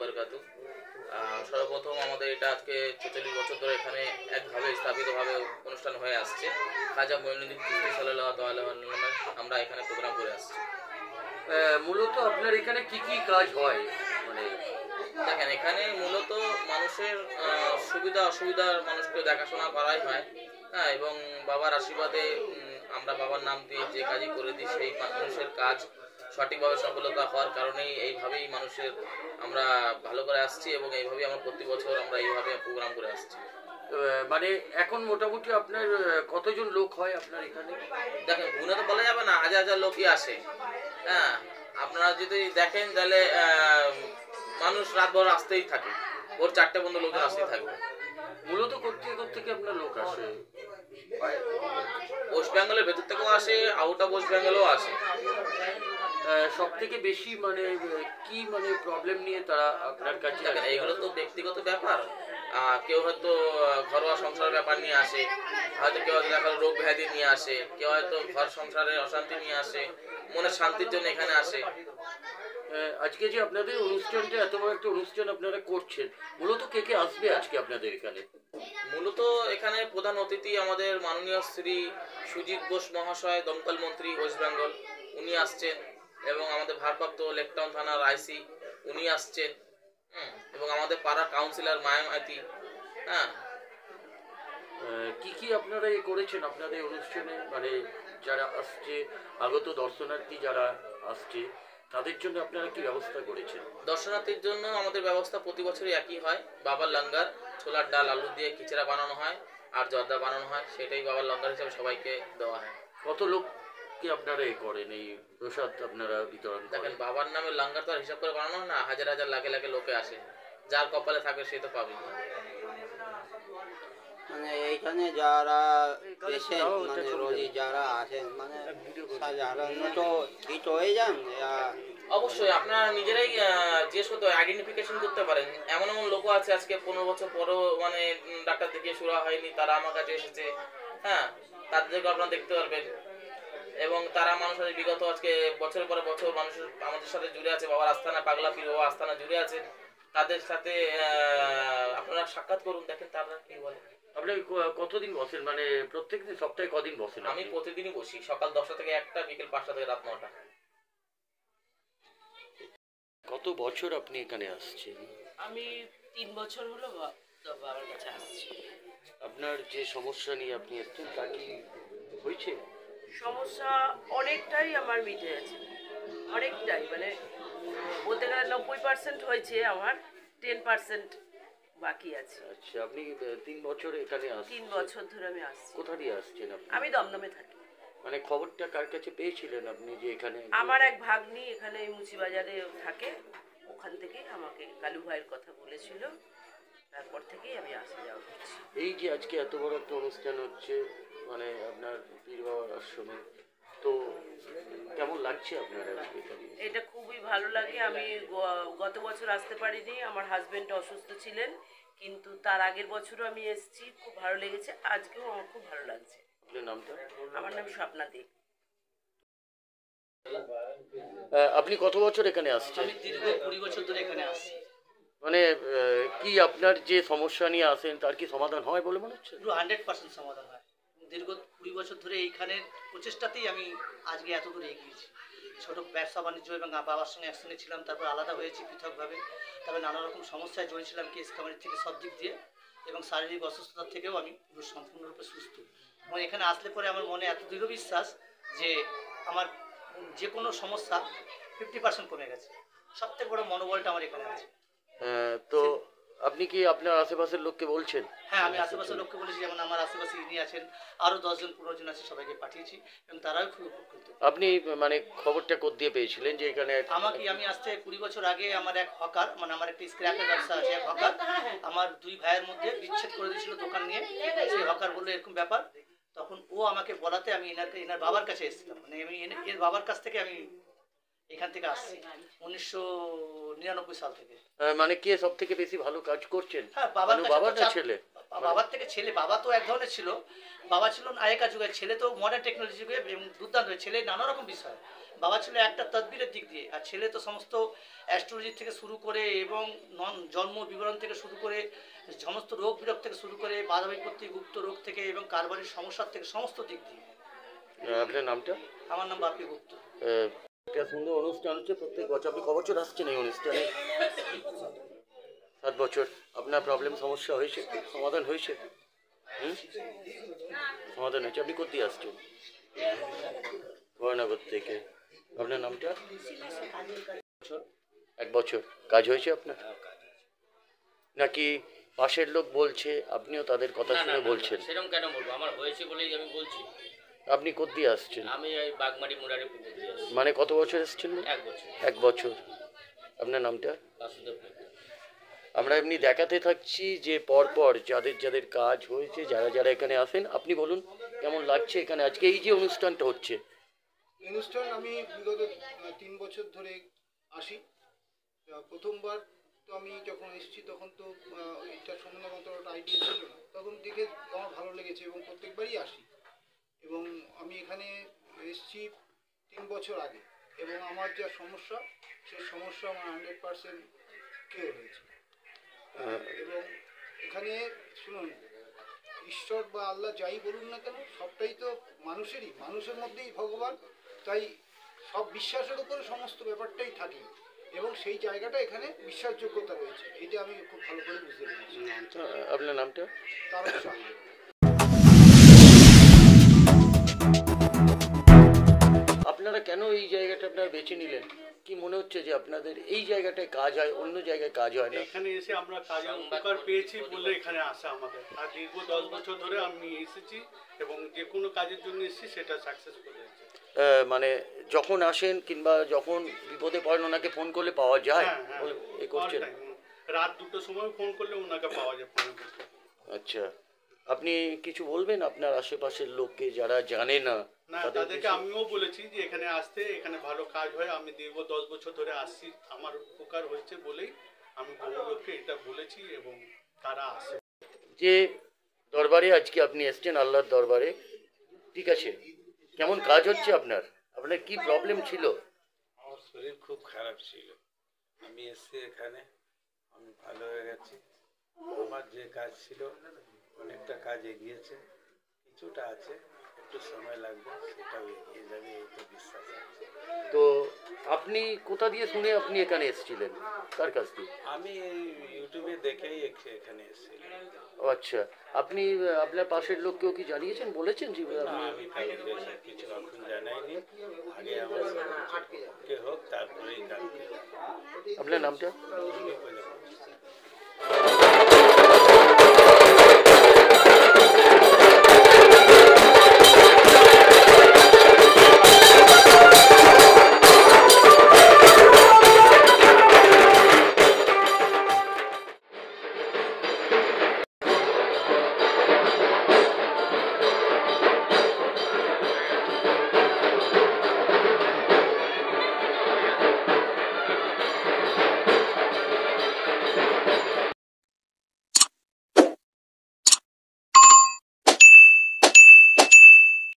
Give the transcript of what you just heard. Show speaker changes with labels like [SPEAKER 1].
[SPEAKER 1] বারাকাতু। সর্বপ্রথম আমাদের এটা আজকে ৪৬ বছর ধরে এখানে একভাবে স্থাপিতভাবে অনুষ্ঠান হয়ে আসছে। খাজা মঈনুদ্দিন চিশতি সাল্লাল্লাহু তাআলা আনহুর আমরা এখানে প্রোগ্রাম করে আসছি।
[SPEAKER 2] মূলত আপনার এখানে কি কি কাজ হয়? মানে
[SPEAKER 1] দেখেন, এখানে মূলত মানুষের সুবিধা অসুবিধার মানুষকে দেখাশোনা করাই হয়। হ্যাঁ, এবং বাবার আশীর্বাদে আমরা বাবার নাম দিয়ে যে কাজই করে দিই সেই মানুষের কাজ সঠিকভাবে সফলতা হওয়ার কারণেই এইভাবেই মানুষের আমরা ভালো করে আসছি এবং এইভাবেই আমরা প্রতি বছর আমরা এইভাবে প্রোগ্রাম করে আসছি।
[SPEAKER 2] মানে এখন মোটামুটি আপনার কতজন লোক হয় আপনার এখানে?
[SPEAKER 1] দেখেন, গুণে তো বলা যাবে না, হাজার হাজার লোকই আসে। হ্যাঁ, আপনারা যদি দেখেন তাহলে মানুষ রাতভর আসতেই থাকে, ভোর 4টে পর্যন্ত লোকজন আসতেই থাকবে।
[SPEAKER 2] মূলত কোত্থেকে আপনার লোক আসে?
[SPEAKER 1] ওয়েস্ট বেঙ্গলের ভেতর থেকেও আসে, আউট অফ ওয়েস্ট বেঙ্গলও আসে।
[SPEAKER 2] সব থেকে বেশি মানে কি মানে প্রবলেম নিয়ে তারা আপনার কাছে
[SPEAKER 1] দেখেন, এইগুলো তো ব্যক্তিগত ব্যাপার। কেউ হয়তো ঘরোয়া সংসারের ব্যাপার নিয়ে আসে, হয়তো কেউ হয়তো দেখা রোগ ব্যাধি নিয়ে আসে, কেউ হয়তো ঘর সংসারে অশান্তি নিয়ে আসে, মনের শান্তির জন্য এখানে আসে।
[SPEAKER 2] আজকে যে আপনাদের অনুষ্ঠানটা এত বড় একটা অনুষ্ঠান আপনারা করছেন, মূলত কে কে আসবে আজকে আপনাদের এখানে?
[SPEAKER 1] মূলত এখানে প্রধান অতিথি আমাদের মাননীয় শ্রী সুজিত বোস মহাশয়, দমকল মন্ত্রী ওয়েস্ট বেঙ্গল, উনি আসছেন। এবং আমাদের ভারপ্রাপ্ত লেকটাউন থানার আইসি উনি আসছেন। এবং আমাদের পাড়া কাউন্সিলর মায়া মাইতি। হ্যাঁ,
[SPEAKER 2] কি কি আপনারা করেছেন আপনাদের অনুষ্ঠানে? মানে যারা আসছে, আগত দর্শনার্থী যারা আসছে, তাদের জন্য আপনারা কি ব্যবস্থা করেছেন?
[SPEAKER 1] দর্শনার্থীর জন্য আমাদের ব্যবস্থা প্রতি বছরই একই হয়। বাবার লঙ্গার, ছোলার ডাল আলু দিয়ে খিচড়া বানানো হয় আর জর্দা বানানো হয়, সেটাই বাবার লঙ্গার হিসেবে সবাইকে দেওয়া হয়।
[SPEAKER 2] কত লোক কি আপনারা করেন এই প্রসাদ আপনারা বিতরণ?
[SPEAKER 1] দেখেন, বাবার নামে লঙ্গার তো আর হিসাব করে বানানো হয় না, হাজার হাজার লাখে লাখে লোকে আসে, যার কপালে থাকে সে তো পাবে।
[SPEAKER 3] মানে এইখানে যারা পেশেন্ট মানে রোগী যারা আছেন মানে সাধারণত হিট হয়ে যান।
[SPEAKER 1] অবশ্যই আপনারা নিজেরাই জিজ্ঞেস করতে আইডেন্টিফিকেশন করতে পারেন। এমন এমন লোক আছে আজকে 15 বছর পরেও মানে ডাক্তার দেখিয়ে শুরু হয়নি, তারা আমার কাছে এসেছে। হ্যাঁ, তাদেরকে আপনারা দেখতে পারবেন। এবং তারা মানুষের বিগত আজকে বছরের পরে বছর মানুষের আমাদের সাথে জুড়ে আছে, বাবার আস্থানা, পাগলা পীর বাবা আস্থানা জুড়ে আছে। তাদের সাথে আপনারা সাক্ষাৎ করুন, দেখেন তারা কি বলে।
[SPEAKER 2] আপনি কতদিন বসেন? মানে প্রত্যেকদিন সপ্তাহে কদিন বসেন?
[SPEAKER 1] আমি প্রতিদিনই বসি, সকাল 10টা থেকে 1টা, বিকেল 5টা থেকে রাত 9টা।
[SPEAKER 2] কত বছর আপনি এখানে আসছেন?
[SPEAKER 4] আমি 3 বছর হলো বাবার কাছে আসছি।
[SPEAKER 2] আপনার যে সমস্যা নিয়ে আপনি এসছেন তা কি হয়েছে?
[SPEAKER 4] সমস্যা অনেকটাই আমার মিটে গেছে, অনেকটাই, মানে বলতে গেলে 90% হয়েছে, আমার 10% বাকি আছে।
[SPEAKER 2] আচ্ছা, আপনি 3 বছর এখানে আসছেন?
[SPEAKER 4] 3 বছর ধরে আমি আসছি।
[SPEAKER 2] কোথা দিয়ে আসছেন আপনি?
[SPEAKER 4] আমি দমদমে থাকি।
[SPEAKER 2] মানে খবরটা কার কাছে পেয়েছিলেন আপনি যে এখানে?
[SPEAKER 4] আমার এক ভাগ্নি এখানে মুচিবাজারে থাকে, ওখান থেকে আমাকে কালু ভাইয়ের কথা বলেছিল, তারপর থেকেই আমি আসা যাওয়া করছি।
[SPEAKER 2] এই যে আজকে এত বড় একটা অনুষ্ঠান হচ্ছে মানে আপনার পীর বাবার আশ্রমে, তো কেমন লাগছে আপনার আজকে এখানে?
[SPEAKER 4] এটা খুবই ভালো লাগে। আমি গত বছর আসতে পারিনি, আমার হাজবেন্ড অসুস্থ ছিলেন, কিন্তু তার আগের বছরও আমি এসেছি, খুব ভালো লেগেছে। আজকেও আমার খুব ভালো লাগছে।
[SPEAKER 2] আপনার নামটা?
[SPEAKER 4] আমার নাম স্বপ্না দে।
[SPEAKER 2] আপনি কত বছর এখানে আসছেন?
[SPEAKER 5] আমি দীর্ঘ 20 বছর ধরে এখানে আসছি।
[SPEAKER 2] মানে কি আপনার যে সমস্যা নিয়ে আসেন তার কি সমাধান হয় বলে মনে হচ্ছে?
[SPEAKER 5] পুরো 100% সমাধান হয়। দীর্ঘ 20 বছর ধরে এইখানের প্রচেষ্টাতেই আমি আজকে এত দূরে এগিয়েছি। ছোট ব্যবসা বাণিজ্য এবং বাবার সঙ্গে একসঙ্গে ছিলাম, তারপর আলাদা হয়েছি পৃথকভাবে। তারপরে নানা রকম সমস্যায় জড়িয়েছিলাম, কেস কামারির থেকে সব দিক দিয়ে, এবং শারীরিক অসুস্থতার থেকেও আমি পুরো সম্পূর্ণরূপে সুস্থ। এবং এখানে আসলে পরে আমার মনে এত দৃঢ় বিশ্বাস যে আমার যে কোনো সমস্যা 50% কমে গেছে। সবথেকে বড় মনোবলটা আমার এখানে আছে।
[SPEAKER 2] তো আপনি কি আপনার আশেপাশের লোককে বলছেন?
[SPEAKER 5] হ্যাঁ, আমি আশেপাশের লোককে বলেছি, যেমন আমার আশেপাশে ইনি আছেন, আরও 10জন 15 জন আছে, সবাইকে পাঠিয়েছি এবং তারাও খুব উপকৃত।
[SPEAKER 2] আপনি মানে খবরটা কোত্থেকে পেয়েছিলেন যে এখানে?
[SPEAKER 5] আমি আসতে 20 বছর আগে আমার এক হকার, মানে আমার একটা স্ক্র্যাপের ব্যবসা আছে, এক হকার আমার 2 ভাইয়ের মধ্যে বিচ্ছেদ করে দিয়েছিল দোকান নিয়ে। সেই হকার বললো এরকম ব্যাপার, তখন ও আমাকে বলাতে আমি এনার বাবার কাছে এসেছিলাম। মানে আমি এর বাবার কাছ থেকে আমি এখান থেকে আসছি 1999 সাল থেকে।
[SPEAKER 2] মানে কে সব থেকে বেশি ভালো কাজ করছেন?
[SPEAKER 5] হ্যাঁ,
[SPEAKER 2] বাবা না ছেলে?
[SPEAKER 5] বাবার থেকে ছেলে। বাবা তো এক ধরনের ছিল, বাবা ছিল আগেকার যুগের, ছেলে তো মডার্ন টেকনোলজি যুগে এবং দুর্দান্ত। ছেলে নানা রকম বিষয়, বাবা ছিল একটা তদবিরের দিক দিয়ে, আর ছেলে তো সমস্ত অ্যাস্ট্রোলজি থেকে শুরু করে এবং জন্ম বিবরণ থেকে শুরু করে সমস্ত রোগ বিরোগ থেকে শুরু করে বাধা বিপত্তি গুপ্ত রোগ থেকে এবং কারবারির সমস্যার থেকে সমস্ত দিক দিয়ে।
[SPEAKER 2] আপনার নামটা?
[SPEAKER 5] আমার নাম বাপি গুপ্ত।
[SPEAKER 2] একটা সুন্দর অনুষ্ঠান হচ্ছে প্রত্যেক বছর। আপনি ক বছর আসছেন এই অনুষ্ঠানে? 7 বছর। আপনার প্রবলেম সমস্যা হয়েছে, সমাধান হয়েছে? সমাধান হয়েছে। আপনি কোথায় আসছেন? বয়নগর থেকে। আপনার নামটা? 1 বছর। কাজ হয়েছে আপনার নাকি পাশের লোক বলছে আপনিও তাদের কথা শুনে বলছেন?
[SPEAKER 6] সেরকম কেন বলবো, আমার হয়েছে বলেই আমি বলছি।
[SPEAKER 2] আপনি কোথায় আসছেন?
[SPEAKER 6] আমি ওই বাগমারি মুরারে পুকুর দিয়ে আসছি।
[SPEAKER 2] মানে কত বছর এসেছেন?
[SPEAKER 6] 1 বছর।
[SPEAKER 2] 1 বছর। আপনার নামটা?
[SPEAKER 6] বাসুদেব মিত্র।
[SPEAKER 2] আমরা এমনি দেখাতে থাকছি যে পরপর যাদের যাদের কাজ হয়েছে, যারা যারা এখানে আসেন। আপনি বলুন কেমন লাগছে এখানে আজকে এই যে অনুষ্ঠানটা হচ্ছে?
[SPEAKER 7] অনুষ্ঠান আমি বিগত 3 বছর ধরে আসি। প্রথমবার তো আমি যখন এসেছি তখন তো এটা সম্বন্ধে অতটা আইডিয়া ছিল না, তখন দেখে আমার ভালো লেগেছে এবং প্রত্যেকবারই আসি। এবং আমি এখানে এসেছি 3 বছর আগে এবং আমার যা সমস্যা সেই সমস্যা আমার 100% কিওর হয়েছে। এবং এখানে শুনুন, ঈশ্বর বা আল্লাহ যাই বলুন না কেন সবটাই তো মানুষের মধ্যেই ভগবান, তাই সব বিশ্বাসের উপরে সমস্ত ব্যাপারটাই থাকে এবং সেই জায়গাটা এখানে বিশ্বাসযোগ্যতা রয়েছে, এটা আমি খুব ভালো করে বুঝতে পেরেছি।
[SPEAKER 2] আপনার নামটা?
[SPEAKER 7] তারক শাহ।
[SPEAKER 2] আপনারা কেন এই জায়গাটা আপনারা বেছে নিলেন? কি মনে হচ্ছে যে আপনাদের এই জায়গাটায় কাজ হয়, অন্য জায়গায় কাজ হয় না?
[SPEAKER 8] এখানে এসে আমরা কাজের উপকার পেয়েছি বলে এখানে আসা আমাদের। আর দীর্ঘ 10 বছর ধরে আমি এসেছি এবং যে কোনো কাজের জন্য এসেছি সেটা সাকসেসফুল হয়েছে।
[SPEAKER 2] মানে যখন আসেন কিংবা যখন বিপদে পড়েন ওনাকে ফোন করলে পাওয়া যায়?
[SPEAKER 8] হ্যাঁ,
[SPEAKER 2] এই করছেন?
[SPEAKER 8] all time। রাত 2টোর সময় ফোন করলে ওনাকে পাওয়া যায় ফোন করতে।
[SPEAKER 2] আচ্ছা, আপনি কিছু বলবেন আপনার আশেপাশের লোককে যারা জানে না?
[SPEAKER 8] না, তাদেরকে আমিও বলেছি যে এখানে আসতে, এখানে ভালো কাজ হয়। আমি দীর্ঘ 10 বছর ধরে আসছি, আমার উপকার হয়েছে বলেই আমি বহু লোককে এটা বলেছি এবং তারা আসে।
[SPEAKER 2] যে দরবারে আজকে আপনি এসছেন, আল্লাহর দরবারে, ঠিক আছে, কেমন কাজ হচ্ছে আপনার? আপনার কি প্রবলেম ছিল?
[SPEAKER 9] আমার শরীর খুব খারাপ ছিল, আমি এসছি এখানে, আমি ভালো হয়ে গেছি। আমার যে কাজ ছিল অনেকটা কাজ এগিয়েছে, কিছুটা আছে, একটু সময় লাগবে, সেটাও এগিয়ে যাবে এই তো বিশ্বাস আছে।
[SPEAKER 2] তো আপনি কোথা দিয়ে শুনে আপনি এখানে এসেছিলেন, কার কাছ থেকে?
[SPEAKER 9] আমি এই ইউটিউবে দেখেই এখানে এসেছিলাম।
[SPEAKER 2] ও আচ্ছা, আপনি আপনার পাশের লোককেও কি জানিয়েছেন, বলেছেন যে
[SPEAKER 9] না,
[SPEAKER 2] আপনি?
[SPEAKER 9] আমি কাউকে সব কিছু এখন জানাইনি, আগে আমার সব কিছু হোক তারপরেই কাউকে।
[SPEAKER 2] আপনার নামটা?